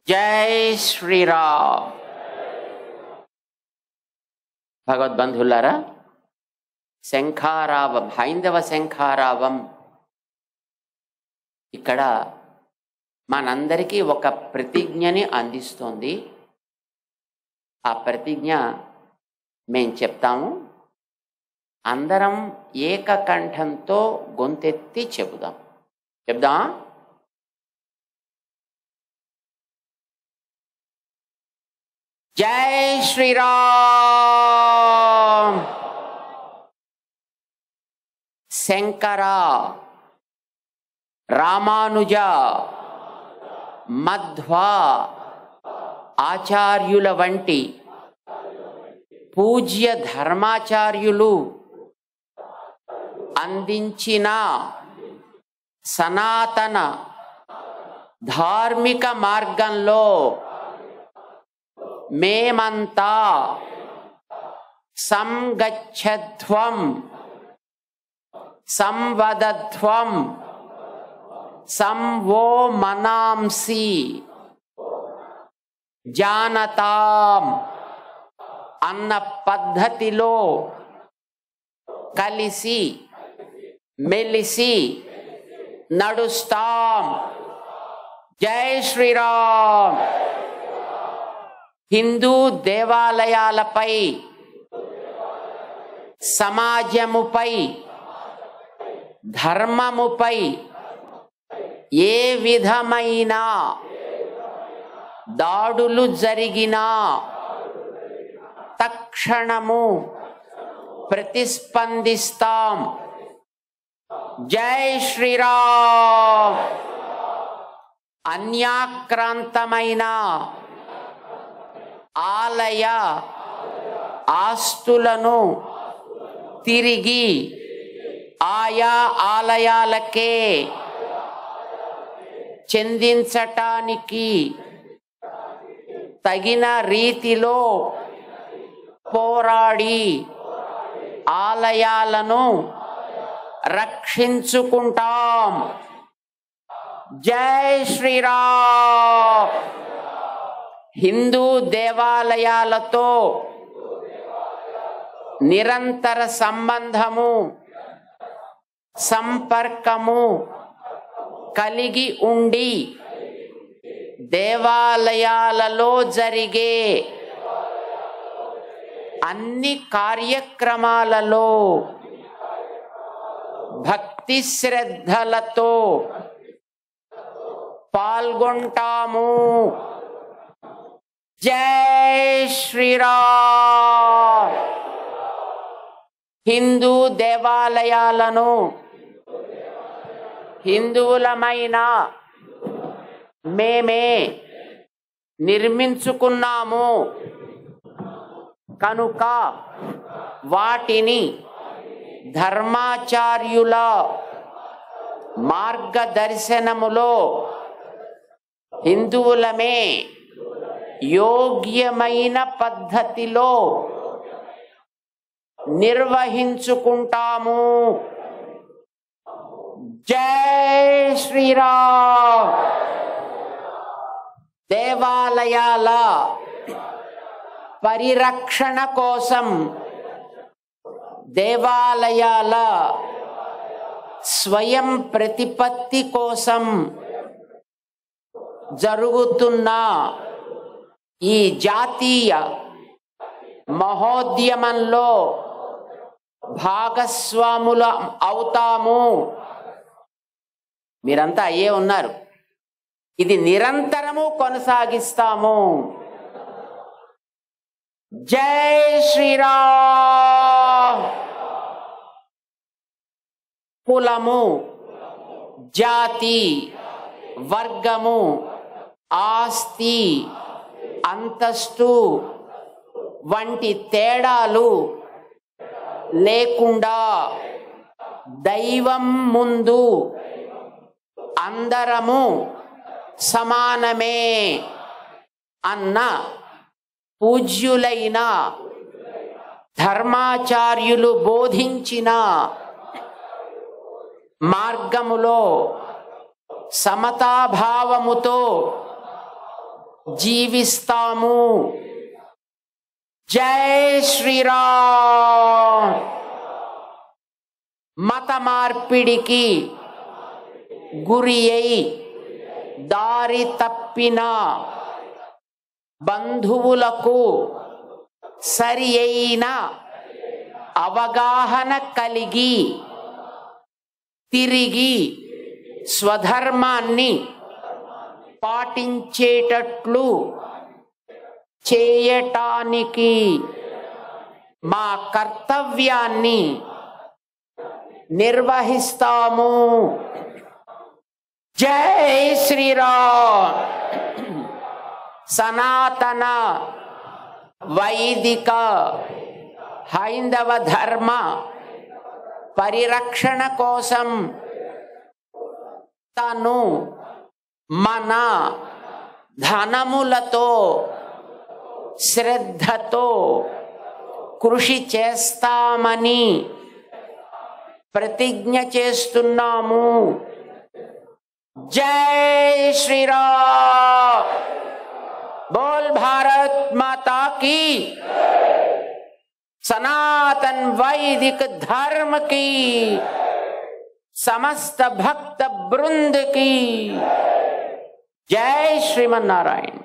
जय श्री राम। భగవద్బంధులారా, శంఖారావం, హైందవ శంఖారావం ఇక్కడ మనందరికీ ఒక ప్రతిజ్ఞని అందిస్తోంది. ఆ ప్రతిజ్ఞ మేము చెప్తాము, అందరం ఏకకంఠంతో గొంతెత్తి చెబుదాం. జై శ్రీరామ్. శంకర, రామానుజ, మధ్వ ఆచార్యుల వంటి పూజ్య ధర్మాచార్యులు అందించిన సనాతన ధార్మిక మార్గంలో మేమంతా సంగచ్చధ్వం, సంవదధ్వం, సంవో మనాంసి, జానతాం అన్న పద్ధతిలో కలిసి మెలిసి నడుస్తాం. జై శ్రీరామ్. హిందూ దేవాలయాలపై, సమాజముపై, ధర్మముపై ఏ విధమైన దాడులు జరిగినా తక్షణము ప్రతిస్పందిస్తాం. జై శ్రీరామ్. అన్యాక్రాంతమైన ఆలయ ఆస్తులను తిరిగి ఆయా ఆలయాలకే చెందించటానికి తగిన రీతిలో పోరాడి ఆలయాలను రక్షించుకుంటాం. జై శ్రీరామ్. హిందూ దేవాలయాలతో నిరంతర సంబంధము, సంపర్కము కలిగి ఉండి దేవాలయాలలో జరిగే అన్ని కార్యక్రమాలలో భక్తి శ్రద్ధలతో పాల్గొంటాము. జై శ్రీరామ్. హిందూ దేవాలయాలను హిందువులమైన మేమే నిర్మించుకున్నాము కనుక వాటిని ధర్మాచార్యుల మార్గదర్శనములో హిందువులమే యోగ్యమైన పద్ధతిలో నిర్వహించుకుంటాము. జై శ్రీరామ్. దేవాలయాల పరిరక్షణ కోసం, దేవాలయాల స్వయం ప్రతిపత్తి కోసం జరుగుతున్న ఈ జాతీయ మహోద్యమంలో భాగస్వాముల అవుతాము. మీరంతా అయ్యే ఉన్నారు. ఇది నిరంతరము కొనసాగిస్తాము. జై శ్రీరామ్. కులము, జాతి, వర్గము, ఆస్తి, అంతస్తు వంటి తేడాలు లేకుండా దైవం ముందు అందరము సమానమే అన్న పూజ్యులైన ధర్మాచార్యులు బోధించిన మార్గములో సమతాభావముతో జీవిస్తాము. జై శ్రీరామ్. మత మార్పిడికి గురి అయి దారి తప్పిన బంధువులకు సరి అయిన అవగాహన కలిగి తిరిగి స్వధర్మాన్ని పాటించేటట్లు చేయటానికి మా కర్తవ్యాన్ని నిర్వహిస్తాము. జై శ్రీరామ్. సనాతన వైదిక హైందవ ధర్మ పరిరక్షణ కోసం తను మన ధనములతో శ్రద్ధతో కృషి చేస్తామని ప్రతిజ్ఞ చేస్తున్నాము. జై శ్రీరామ్. बोल भारत माता की, सनातन वैदिक धर्म की, समस्त भक्त वृंद की जय. श्रीमन नारायण.